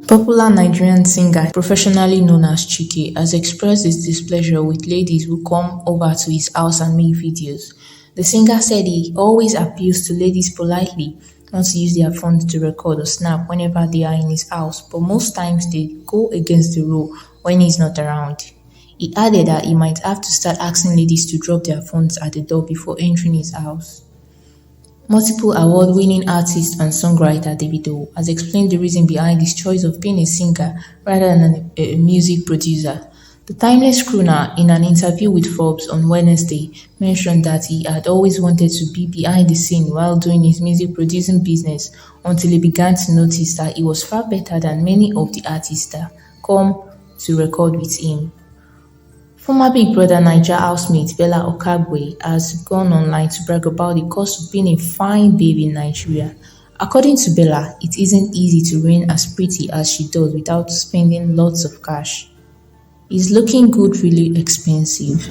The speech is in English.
Popular Nigerian singer, professionally known as Chike, has expressed his displeasure with ladies who come over to his house and make videos. The singer said he always appeals to ladies politely not to use their phones to record or snap whenever they are in his house, but most times they go against the rule when he's not around. He added that he might have to start asking ladies to drop their phones at the door before entering his house. Multiple award-winning artist and songwriter Davido has explained the reason behind his choice of being a singer rather than a music producer. The timeless crooner, in an interview with Forbes on Wednesday, mentioned that he had always wanted to be behind the scene while doing his music producing business until he began to notice that he was far better than many of the artists that come to record with him. Former Big Brother Naija housemate Bella Okagbue has gone online to brag about the cost of being a fine babe in Nigeria. According to Bella, it isn't easy to reign as pretty as she does without spending lots of cash. Is looking good really expensive?